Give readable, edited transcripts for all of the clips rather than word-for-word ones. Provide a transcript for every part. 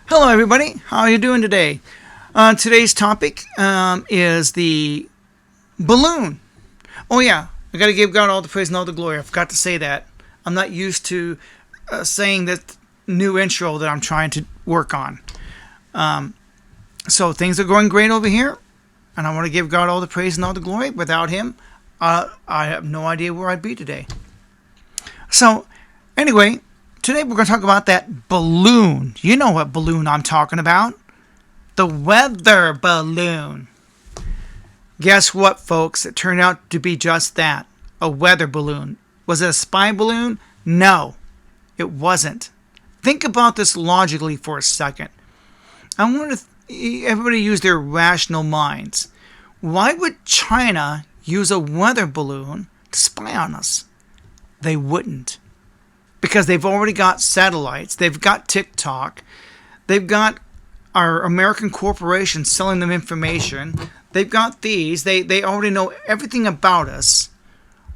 Hello, everybody. How are you doing today? Today's topic is the balloon. Oh, yeah. I got to give God all the praise and all the glory. I forgot to say that. I'm not used to saying that new intro that I'm trying to work on. So things are going great over here, and I want to give God all the praise and all the glory. Without Him, I have no idea where I'd be today. So, anyway, today we're going to talk about that balloon. You know what balloon I'm talking about. The weather balloon. Guess what, folks? It turned out to be just that. A weather balloon. Was it a spy balloon? No, it wasn't. Think about this logically for a second. I want everybody use their rational minds. Why would China use a weather balloon to spy on us? They wouldn't. Because they've already got satellites. They've got TikTok. They've got our American corporations selling them information. They've got these. They already know everything about us.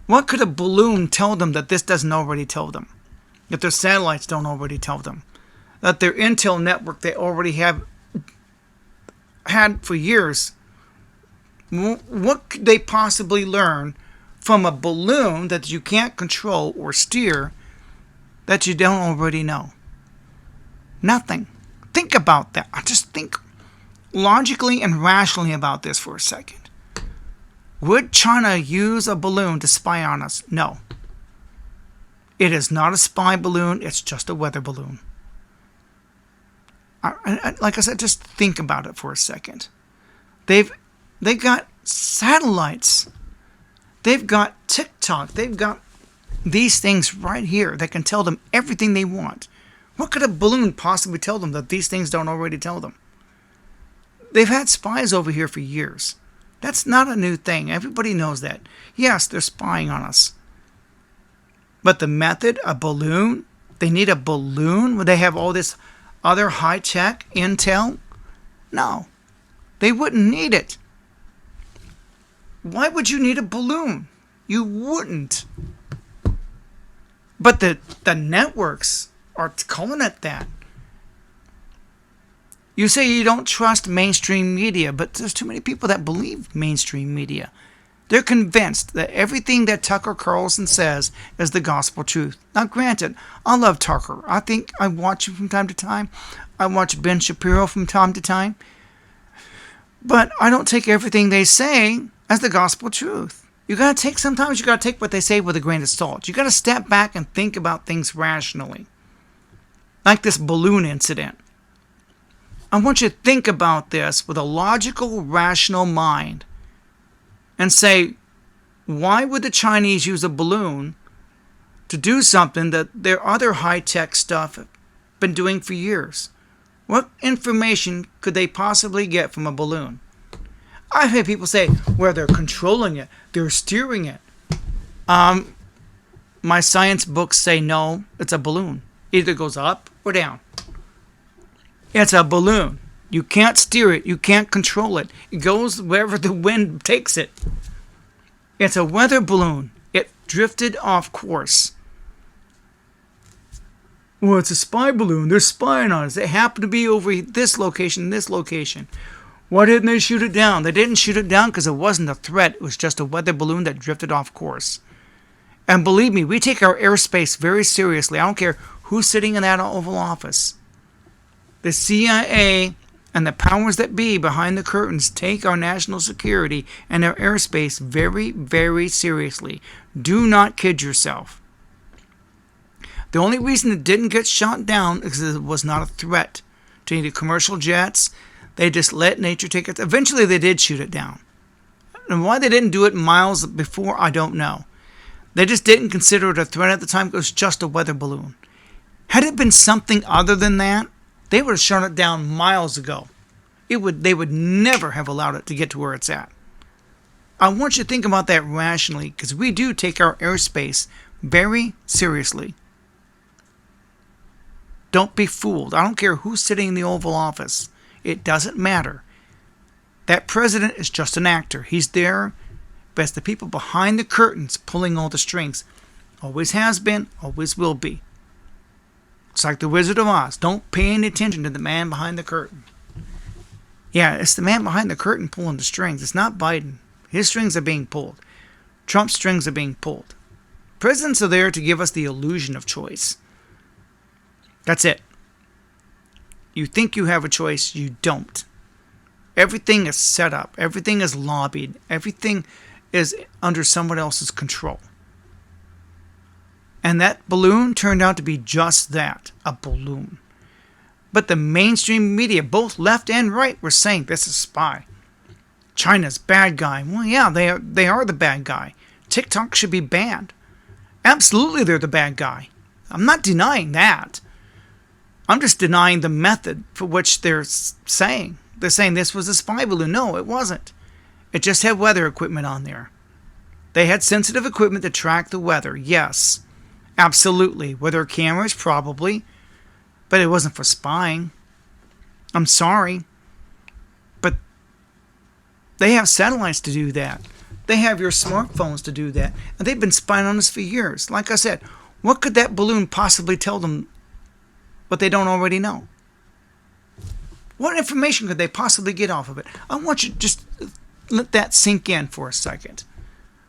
What could a balloon tell them that this doesn't already tell them? That their satellites don't already tell them? That their intel network they already have had for years? What could they possibly learn from a balloon that you can't control or steer that you don't already know? Nothing. Think about that. Just think logically and rationally about this for a second. Would China use a balloon to spy on us? No. It is not a spy balloon. It's just a weather balloon. Like I said, just think about it for a second. They've got satellites. They've got TikTok. They've got these things right here that can tell them everything they want. What could a balloon possibly tell them that these things don't already tell them? They've had spies over here for years. That's not a new thing. Everybody knows that. Yes, they're spying on us. But the method, a balloon, they need a balloon? Would they have all this other high-tech intel? No, they wouldn't need it. Why would you need a balloon? You wouldn't. But the networks are calling it that. You say you don't trust mainstream media, but there's too many people that believe mainstream media. They're convinced that everything that Tucker Carlson says is the gospel truth. Now, granted, I love Tucker. I think I watch him from time to time. I watch Ben Shapiro from time to time. But I don't take everything they say as the gospel truth. Sometimes you gotta take what they say with a grain of salt. You gotta step back and think about things rationally. Like this balloon incident. I want you to think about this with a logical, rational mind and say, why would the Chinese use a balloon to do something that their other high-tech stuff have been doing for years? What information could they possibly get from a balloon? I've had people say, well, they're controlling it, they're steering it. My science books say no, it's a balloon. Either goes up or down. It's a balloon. You can't steer it. You can't control it. It goes wherever the wind takes it. It's a weather balloon. It drifted off course. Well, it's a spy balloon. They're spying on us. They happen to be over this location, this location. Why didn't they shoot it down? They didn't shoot it down because it wasn't a threat. It was just a weather balloon that drifted off course. And believe me, we take our airspace very seriously. I don't care who's sitting in that Oval Office. The CIA and the powers that be behind the curtains take our national security and our airspace very, very seriously. Do not kid yourself. The only reason it didn't get shot down is because it was not a threat to any commercial jets. They just let nature take it. Eventually they did shoot it down. And why they didn't do it miles before, I don't know. They just didn't consider it a threat at the time. It was just a weather balloon. Had it been something other than that, they would have shot it down miles ago. They would never have allowed it to get to where it's at. I want you to think about that rationally, because we do take our airspace very seriously. Don't be fooled. I don't care who's sitting in the Oval Office. It doesn't matter. That president is just an actor. He's there, but it's the people behind the curtains pulling all the strings. Always has been, always will be. It's like the Wizard of Oz. Don't pay any attention to the man behind the curtain. Yeah, it's the man behind the curtain pulling the strings. It's not Biden. His strings are being pulled. Trump's strings are being pulled. Presidents are there to give us the illusion of choice. That's it. You think you have a choice, you don't. Everything is set up. Everything is lobbied. Everything is under someone else's control. And that balloon turned out to be just that, a balloon. But the mainstream media, both left and right, were saying this is spy. China's bad guy. Well, yeah, they are the bad guy. TikTok should be banned. Absolutely, they're the bad guy. I'm not denying that. I'm just denying the method for which they're saying. They're saying this was a spy balloon. No, it wasn't. It just had weather equipment on there. They had sensitive equipment to track the weather. Yes, absolutely. Were there cameras? Probably. But it wasn't for spying. I'm sorry. But they have satellites to do that. They have your smartphones to do that. And they've been spying on us for years. Like I said, what could that balloon possibly tell them what they don't already know? What information could they possibly get off of it? I want you to just let that sink in for a second.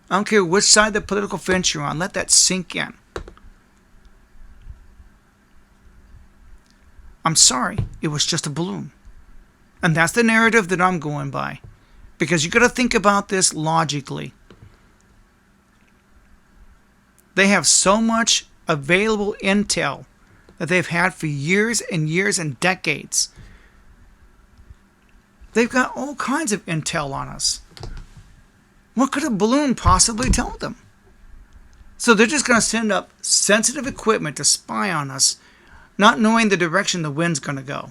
I don't care which side of the political fence you're on. Let that sink in. I'm sorry. It was just a balloon. And that's the narrative that I'm going by. Because you got to think about this logically. They have so much available intel that they've had for years and years and decades. They've got all kinds of intel on us. What could a balloon possibly tell them? So they're just going to send up sensitive equipment to spy on us, not knowing the direction the wind's going to go.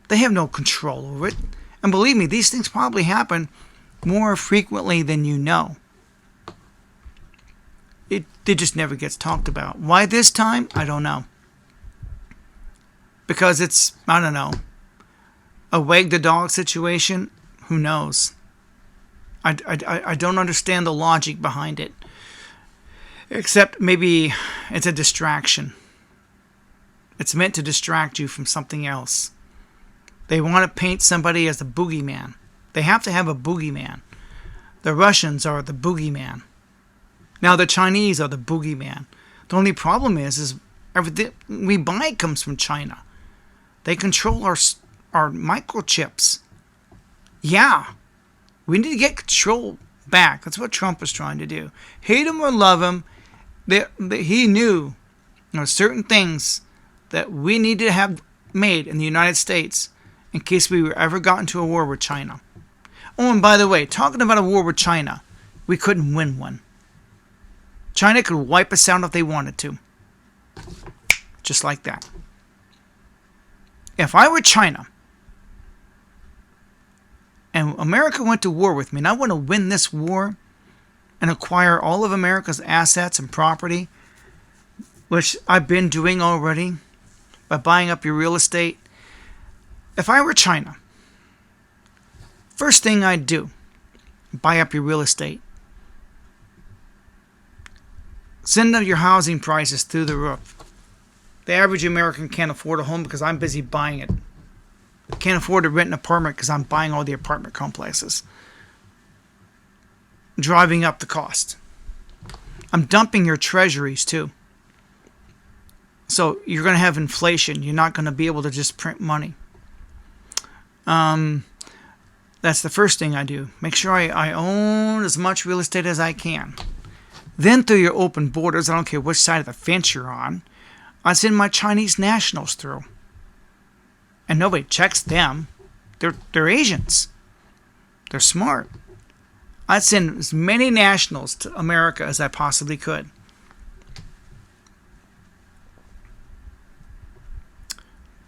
They have no control over it. And believe me, these things probably happen more frequently than you know. It just never gets talked about. Why this time? I don't know. Because it's, I don't know, a wag the dog situation? Who knows? I don't understand the logic behind it. Except maybe it's a distraction. It's meant to distract you from something else. They want to paint somebody as a boogeyman. They have to have a boogeyman. The Russians are the boogeyman. Now the Chinese are the boogeyman. The only problem is everything we buy comes from China. They control our microchips. Yeah, we need to get control back. That's what Trump is trying to do. Hate him or love him, he knew there are certain things that we need to have made in the United States in case we were ever got into a war with China. Oh, and by the way, talking about a war with China, we couldn't win one. China could wipe us out if they wanted to. Just like that. If I were China, and America went to war with me, and I want to win this war and acquire all of America's assets and property, which I've been doing already by buying up your real estate. If I were China, first thing I'd do, buy up your real estate. Send up your housing prices through the roof. The average American can't afford a home because I'm busy buying it. Can't afford to rent an apartment because I'm buying all the apartment complexes. Driving up the cost. I'm dumping your treasuries too. So you're going to have inflation. You're not going to be able to just print money. That's the first thing I do. Make sure I own as much real estate as I can. Then through your open borders, I don't care which side of the fence you're on, I send my Chinese nationals through. And nobody checks them. They're Asians. They're smart. I'd send as many nationals to America as I possibly could.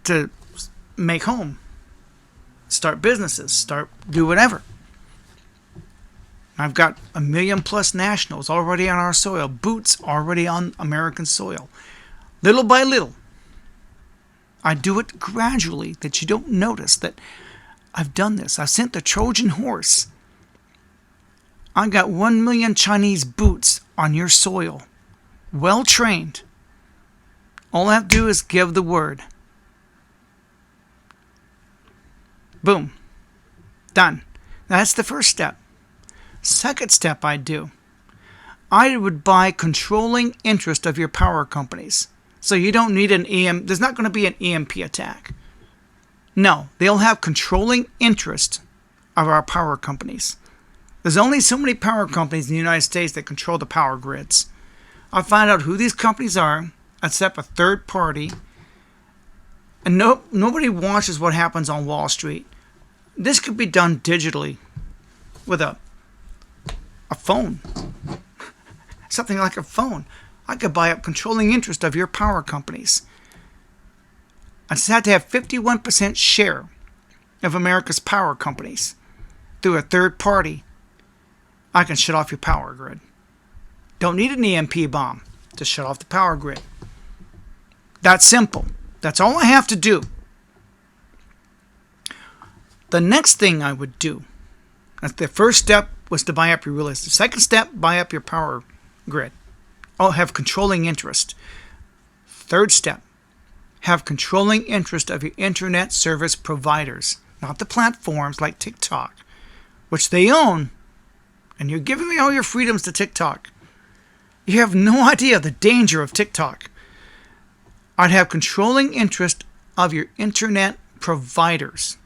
To make home. Start businesses. Do whatever. I've got 1 million plus nationals already on our soil. Boots already on American soil. Little by little. I do it gradually that you don't notice that I've done this. I've sent the Trojan horse. I got 1 million Chinese boots on your soil. Well trained. All I have to do is give the word. Boom. Done. That's the first step. Second step I'd do. I would buy controlling interest of your power companies. So you don't need there's not going to be an EMP attack. No, they'll have controlling interest of our power companies. There's only so many power companies in the United States that control the power grids. I'll find out who these companies are. I'd set up a third party. And nobody watches what happens on Wall Street. This could be done digitally with a phone. Something like a phone. I could buy up controlling interest of your power companies. I just had to have 51% share of America's power companies through a third party. I can shut off your power grid. Don't need an EMP bomb to shut off the power grid. That's simple. That's all I have to do. The next thing I would do, that's the first step, was to buy up your real estate. The second step, buy up your power grid. I'll have controlling interest. Third step, have controlling interest of your internet service providers, not the platforms like TikTok, which they own, and you're giving me all your freedoms to TikTok. You have no idea the danger of TikTok. I'd have controlling interest of your internet providers.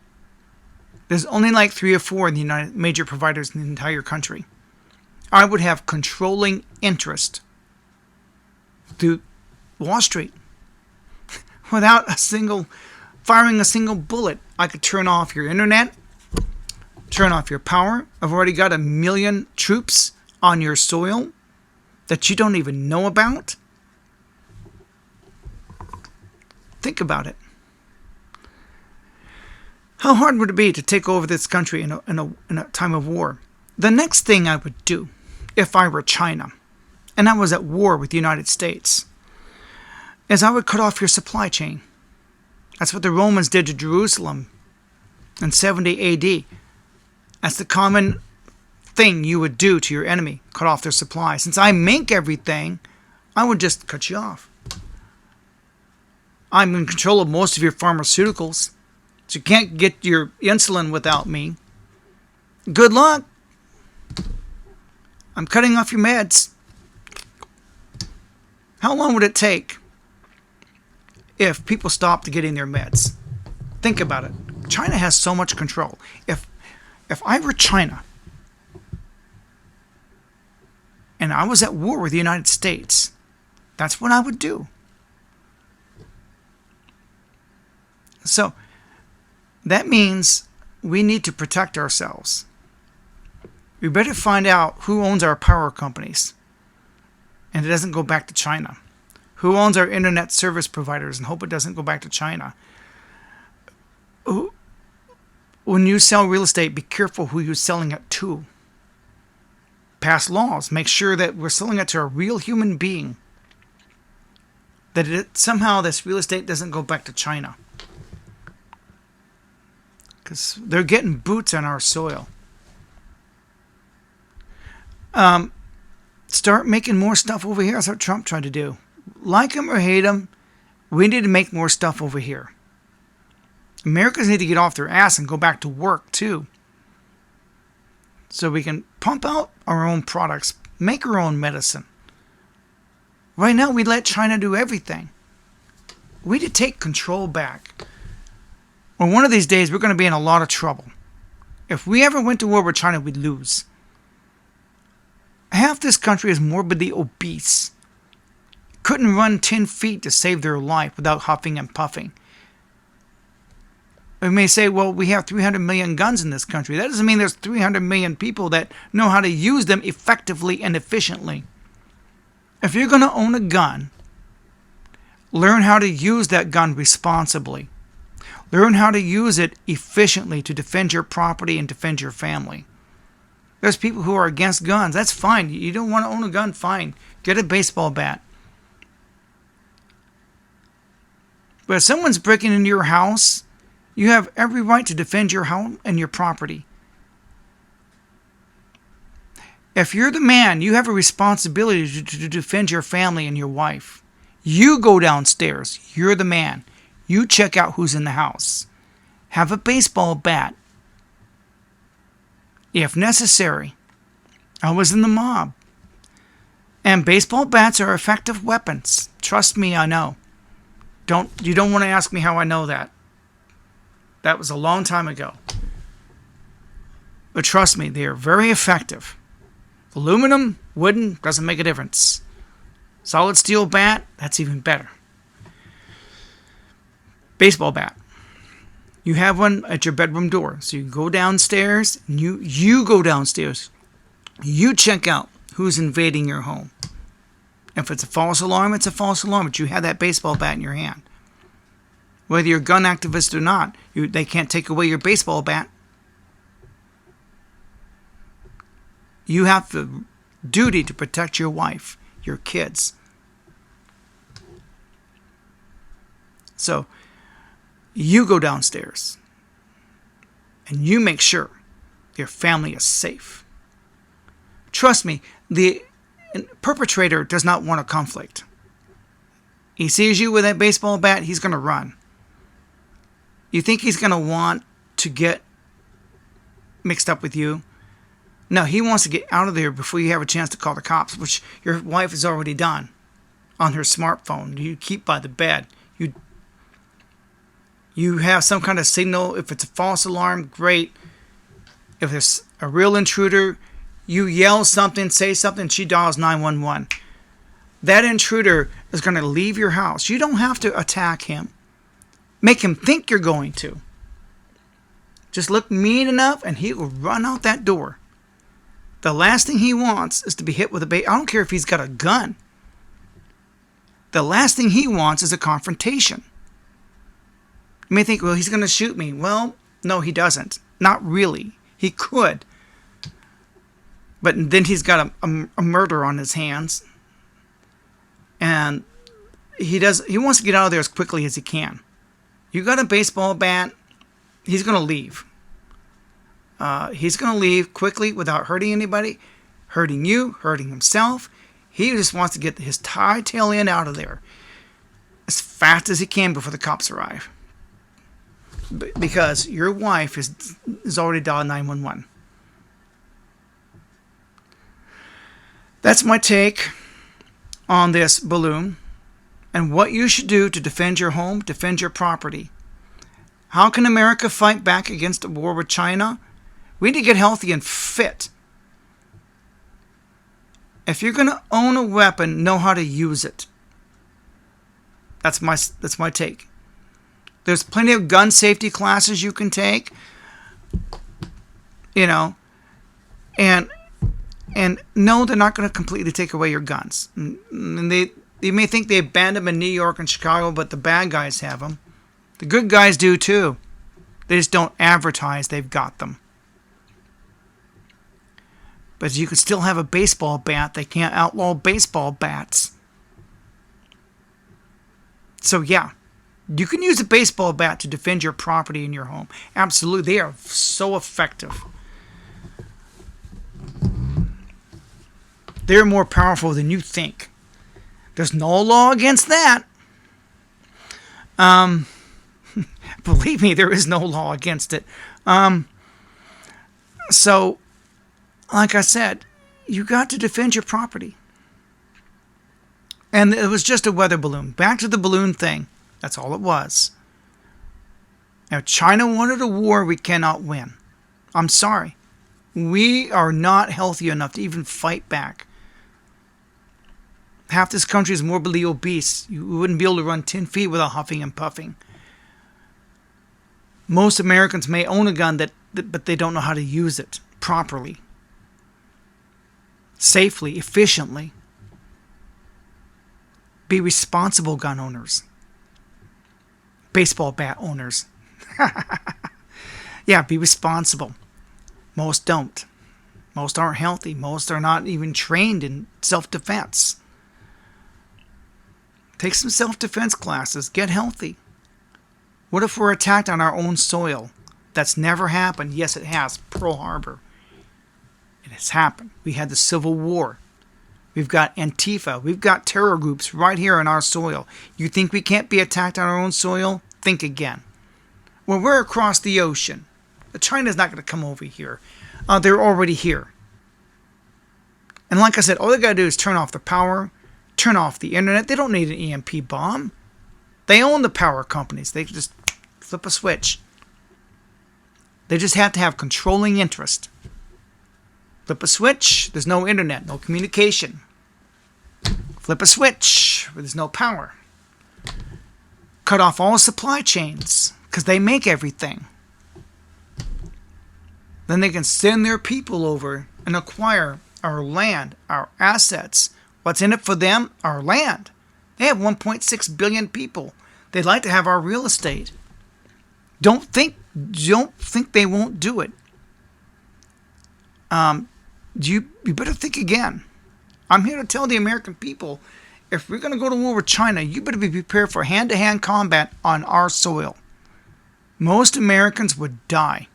There's only like 3 or 4 in the major providers in the entire country. I would have controlling interest through Wall Street. Without firing a single bullet, I could turn off your internet, turn off your power. I've already got 1 million troops on your soil that you don't even know about. Think about it. How hard would it be to take over this country in a time of war? The next thing I would do, if I were China, and I was at war with the United States, is I would cut off your supply chain. That's what the Romans did to Jerusalem in 70 AD. That's the common thing you would do to your enemy, cut off their supply. Since I make everything, I would just cut you off. I'm in control of most of your pharmaceuticals, so you can't get your insulin without me. Good luck. I'm cutting off your meds. How long would it take if people stopped getting their meds? Think about it. China has so much control. If I were China and I was at war with the United States, that's what I would do. So that means we need to protect ourselves. We better find out who owns our power companies, and it doesn't go back to China. Who owns our internet service providers, and hope it doesn't go back to China. When you sell real estate, be careful who you're selling it to. Pass laws. Make sure that we're selling it to a real human being. That somehow this real estate doesn't go back to China. Because they're getting boots on our soil. Start making more stuff over here. That's what Trump tried to do. Like him or hate him, we need to make more stuff over here. Americans need to get off their ass and go back to work too. So we can pump out our own products, make our own medicine. Right now we let China do everything. We need to take control back. Well, one of these days we're going to be in a lot of trouble. If we ever went to war with China, we'd lose. Half this country is morbidly obese. Couldn't run 10 feet to save their life without huffing and puffing. We may say, well, we have 300 million guns in this country. That doesn't mean there's 300 million people that know how to use them effectively and efficiently. If you're going to own a gun, learn how to use that gun responsibly. Learn how to use it efficiently to defend your property and defend your family. There's people who are against guns. That's fine. You don't want to own a gun? Fine. Get a baseball bat. But if someone's breaking into your house, you have every right to defend your home and your property. If you're the man, you have a responsibility to defend your family and your wife. You go downstairs. You're the man. You check out who's in the house. Have a baseball bat. If necessary. I was in the mob. And baseball bats are effective weapons. Trust me, I know. You don't want to ask me how I know that. That was a long time ago. But trust me, they are very effective. Aluminum, wooden, doesn't make a difference. Solid steel bat, that's even better. Baseball bat. You have one at your bedroom door. So you go downstairs, and you go downstairs. You check out who's invading your home. If it's a false alarm, it's a false alarm, but you have that baseball bat in your hand. Whether you're a gun activist or not, they can't take away your baseball bat. You have the duty to protect your wife, your kids. So, you go downstairs and you make sure your family is safe. Trust me, the perpetrator does not want a conflict. He sees you with that baseball bat, he's going to run. You think he's going to want to get mixed up with you? No, he wants to get out of there before you have a chance to call the cops, which your wife has already done on her smartphone. You keep by the bed. You have some kind of signal. If it's a false alarm, great. If it's a real intruder, you yell something, say something, she dials 911. That intruder is going to leave your house. You don't have to attack him. Make him think you're going to. Just look mean enough and he will run out that door. The last thing he wants is to be hit with a I don't care if he's got a gun. The last thing he wants is a confrontation. You may think, well, he's going to shoot me. Well, no, he doesn't. Not really. He could. But then he's got a murder on his hands. And he wants to get out of there as quickly as he can. You got a baseball bat, he's going to leave. He's going to leave quickly without hurting anybody, hurting you, hurting himself. He just wants to get his tail end out of there as fast as he can before the cops arrive. Because your wife is already dialed 911. That's my take on this balloon and what you should do to defend your home, defend your property. How can America fight back against a war with China? We need to get healthy and fit. If you're going to own a weapon, know how to use it. That's my take. There's plenty of gun safety classes you can take. And no, they're not going to completely take away your guns. And you may think they abandoned them in New York and Chicago, but the bad guys have them. The good guys do too. They just don't advertise they've got them. But you can still have a baseball bat. They can't outlaw baseball bats. So yeah, you can use a baseball bat to defend your property and your home. Absolutely, they are so effective. They're more powerful than you think. There's no law against that. Believe me, there is no law against it. So, like I said, you got to defend your property. And it was just a weather balloon. Back to the balloon thing. That's all it was. Now, China wanted a war we cannot win. I'm sorry. We are not healthy enough to even fight back. Half this country is morbidly obese. You wouldn't be able to run 10 feet without huffing and puffing. Most Americans may own a gun, but they don't know how to use it properly, safely, efficiently. Be responsible gun owners. Baseball bat owners. Yeah, be responsible. Most don't. Most aren't healthy. Most are not even trained in self-defense. Take some self-defense classes. Get healthy. What if we're attacked on our own soil? That's never happened. Yes, it has. Pearl Harbor. It has happened. We had the Civil War. We've got Antifa. We've got terror groups right here on our soil. You think we can't be attacked on our own soil? Think again. Well, we're across the ocean. China's not going to come over here. They're already here. And like I said, all they got to do is turn off the power, turn off the internet. They don't need an EMP bomb. They own the power companies. They can just flip a switch. They just have to have controlling interest. Flip a switch, there's no internet, no communication. Flip a switch, there's no power. Cut off all supply chains, because they make everything. Then they can send their people over and acquire our land, our assets. What's in it for them? Our land. They have 1.6 billion people. They'd like to have our real estate. Don't think they won't do it. You better think again. I'm here to tell the American people, if we're going to go to war with China, you better be prepared for hand-to-hand combat on our soil. Most Americans would die.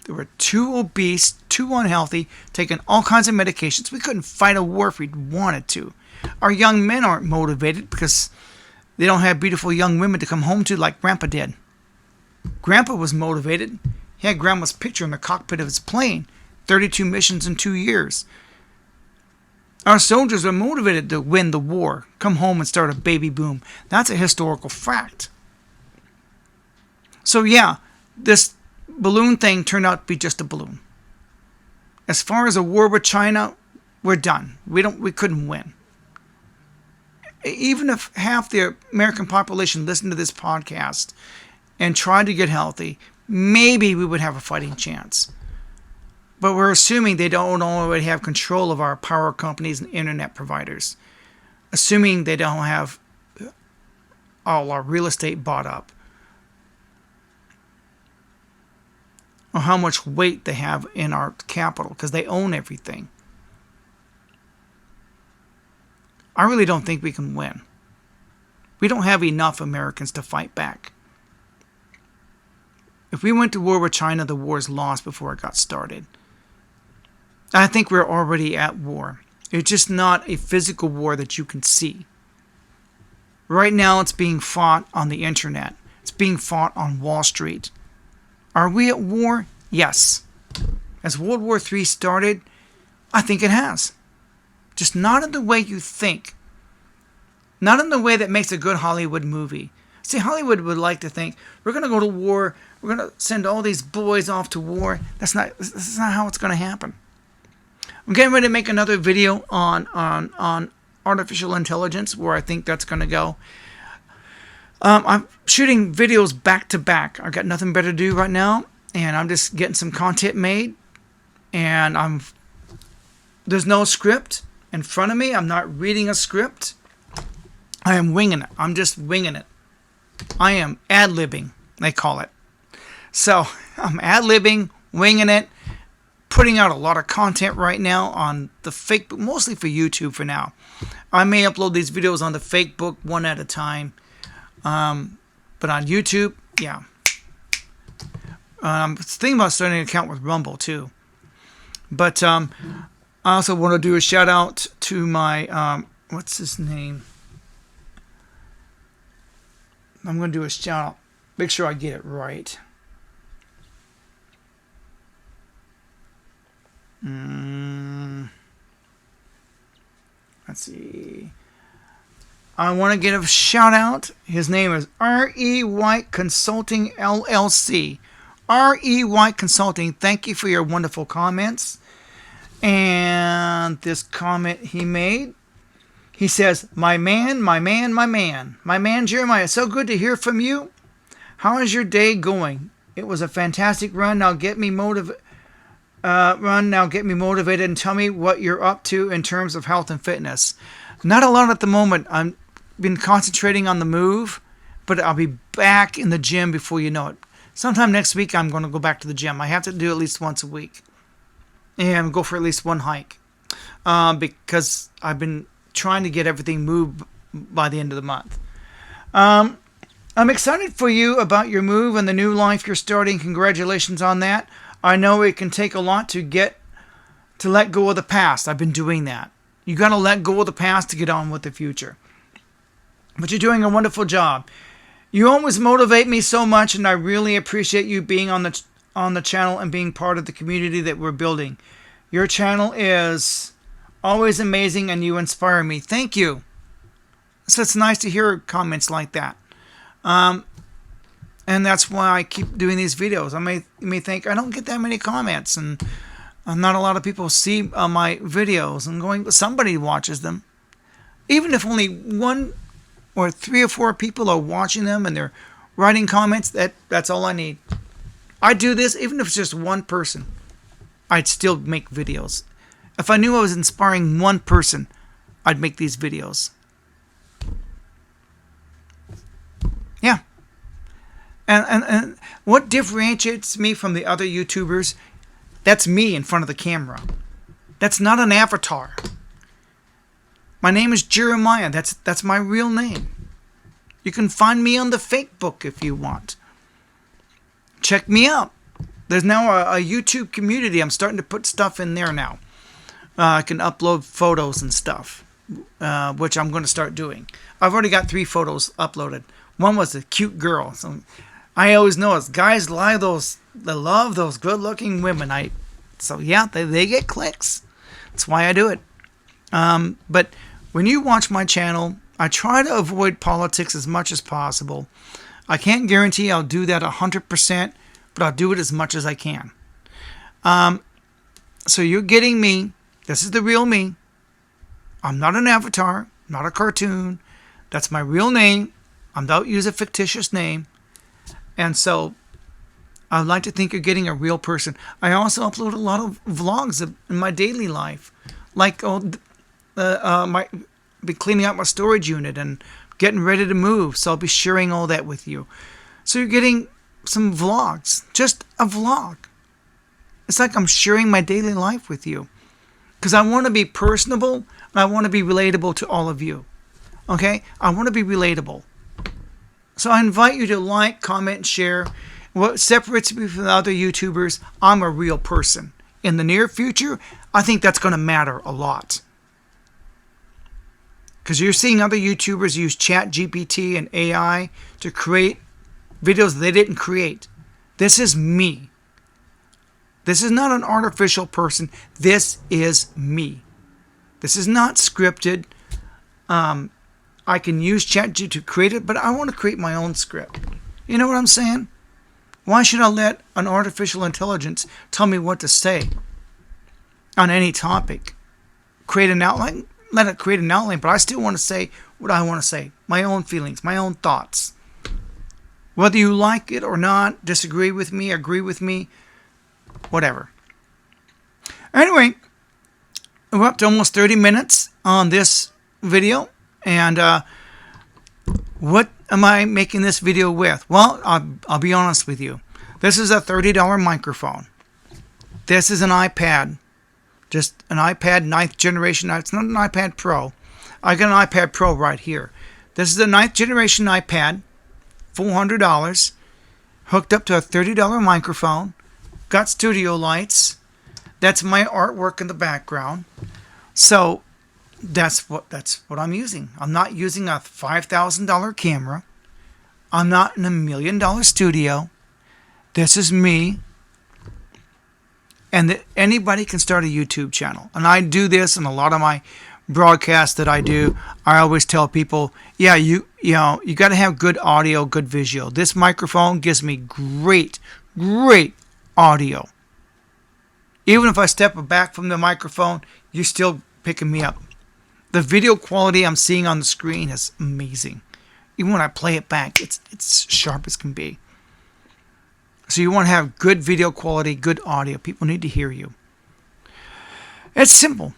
They were too obese, too unhealthy, taking all kinds of medications. We couldn't fight a war if we wanted to. Our young men aren't motivated because they don't have beautiful young women to come home to like Grandpa did. Grandpa was motivated. He had Grandma's picture in the cockpit of his plane. 32 missions in 2 years. Our soldiers are motivated to win the war, come home and start a baby boom. That's a historical fact. So yeah, this balloon thing turned out to be just a balloon. As far as a war with China, we're done. We couldn't win. Even if half the American population listened to this podcast and tried to get healthy, maybe we would have a fighting chance. But we're assuming they don't already have control of our power companies and internet providers. Assuming they don't have all our real estate bought up. Or how much weight they have in our capital, because they own everything. I really don't think we can win. We don't have enough Americans to fight back. If we went to war with China, the war's lost before it got started. I think we're already at war. It's just not a physical war that you can see. Right now it's being fought on the internet. It's being fought on Wall Street. Are we at war? Yes. Has World War III started? I think it has. Just not in the way you think. Not in the way that makes a good Hollywood movie. See, Hollywood would like to think, we're going to go to war, we're going to send all these boys off to war. That's not how it's going to happen. I'm getting ready to make another video on artificial intelligence, where I think that's going to go. I'm shooting videos back to back. I've got nothing better to do right now, and I'm just getting some content made. And there's no script in front of me. I'm not reading a script. I am winging it. I'm just winging it. I am ad-libbing, they call it. So I'm ad-libbing, winging it, putting out a lot of content right now on the Fakebook, mostly for YouTube for now. I may upload these videos on the Fakebook one at a time. But on YouTube, yeah. I'm thinking about starting an account with Rumble too. But I also want to do a shout out to my, what's his name? I'm going to do a shout out. Make sure I get it right. Let's see. I want to give a shout out. His name is R.E. White Consulting LLC. R.E. White Consulting, thank you for your wonderful comments. And this comment he made, he says, my man Jeremiah, so good to hear from you. How is your day going? It was a fantastic run. Now get me motivated and tell me what you're up to in terms of health and fitness. Not a lot at the moment. I've been concentrating on the move, but I'll be back in the gym before you know it. Sometime next week, I'm going to go back to the gym. I have to do at least once a week and go for at least one hike because I've been trying to get everything moved by the end of the month. I'm excited for you about your move and the new life you're starting. Congratulations on that. I know it can take a lot to get to let go of the past. I've been doing that. You got to let go of the past to get on with the future. But you're doing a wonderful job. You always motivate me so much, and I really appreciate you being on the channel and being part of the community that we're building. Your channel is always amazing, and you inspire me. Thank you. So it's nice to hear comments like that. And that's why I keep doing these videos. You may think I don't get that many comments, and not a lot of people see my videos. I'm going, but somebody watches them. Even if only one or 3 or 4 people are watching them and they're writing comments, that's all I need. I do this even if it's just one person. I'd still make videos. If I knew I was inspiring one person, I'd make these videos. Yeah. And what differentiates me from the other YouTubers? That's me in front of the camera. That's not an avatar. My name is Jeremiah. That's my real name. You can find me on the fake book if you want. Check me out. There's now a YouTube community. I'm starting to put stuff in there now. I can upload photos and stuff, which I'm going to start doing. I've already got 3 photos uploaded. One was a cute girl. So I always know it's guys they love those good-looking women. So yeah, they get clicks. That's why I do it. But when you watch my channel, I try to avoid politics as much as possible. I can't guarantee I'll do that 100%, but I'll do it as much as I can. So you're getting me. This is the real me. I'm not an avatar, not a cartoon. That's my real name. I don't use a fictitious name. And so I'd like to think you're getting a real person. I also upload a lot of vlogs in my daily life. Like be cleaning out my storage unit and getting ready to move. So I'll be sharing all that with you. So you're getting some vlogs. Just a vlog. It's like I'm sharing my daily life with you. Because I want to be personable and I want to be relatable to all of you. Okay? I want to be relatable. So I invite you to like, comment, and share. What separates me from the other YouTubers, I'm a real person. In the near future, I think that's going to matter a lot. Because you're seeing other YouTubers use ChatGPT and AI to create videos they didn't create. This is me. This is not an artificial person. This is me. This is not scripted. I can use ChatGPT to create it, but I want to create my own script. You know what I'm saying? Why should I let an artificial intelligence tell me what to say on any topic? Create an outline? Let it create an outline, but I still want to say what I want to say. My own feelings, my own thoughts. Whether you like it or not, disagree with me, agree with me, whatever. Anyway, we're up to almost 30 minutes on this video. And what am I making this video with? Well, I'll be honest with you. This is a $30 microphone. This is an iPad. Just an iPad 9th generation. It's not an iPad Pro. I got an iPad Pro right here. This is a 9th generation iPad. $400. Hooked up to a $30 microphone. Got studio lights. That's my artwork in the background. So that's what I'm using. I'm not using a $5,000 camera. I'm not in $1 million studio. This is me. And anybody can start a YouTube channel. And I do this in a lot of my broadcasts that I do. I always tell people, yeah, you got to have good audio, good visual. This microphone gives me great audio. Even if I step back from the microphone, you're still picking me up. The video quality I'm seeing on the screen is amazing. Even when I play it back, it's sharp as can be. So you want to have good video quality, good audio. People need to hear you. It's simple.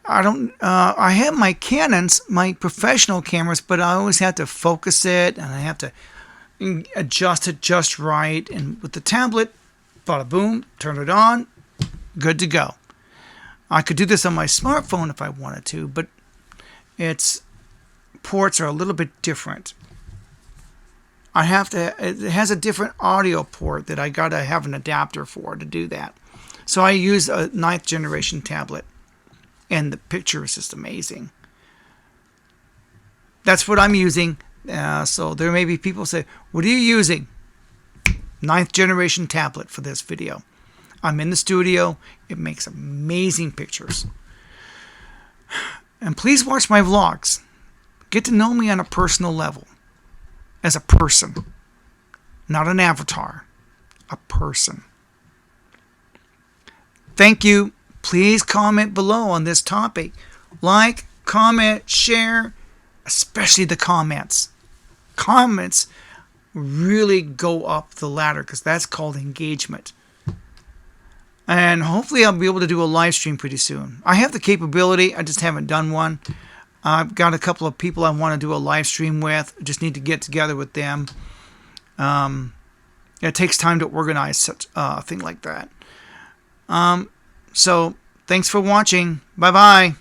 I have my Canons, my professional cameras, but I always have to focus it and I have to adjust it just right. And with the tablet, bada boom, turn it on, good to go. I could do this on my smartphone if I wanted to, but its ports are a little bit different. It has a different audio port that I gotta have an adapter for to do that. So I use a 9th generation tablet, and the picture is just amazing. That's what I'm using. So there may be people say, what are you using? 9th generation tablet for this video. I'm in the studio. It makes amazing pictures. And please watch my vlogs. Get to know me on a personal level. As a person. Not an avatar. A person. Thank you. Please comment below on this topic. Like, comment, share, especially the comments. Comments really go up the ladder because that's called engagement. And hopefully I'll be able to do a live stream pretty soon. I have the capability. I just haven't done one. I've got a couple of people I want to do a live stream with. I just need to get together with them. It takes time to organize such a thing like that. So thanks for watching. Bye-bye.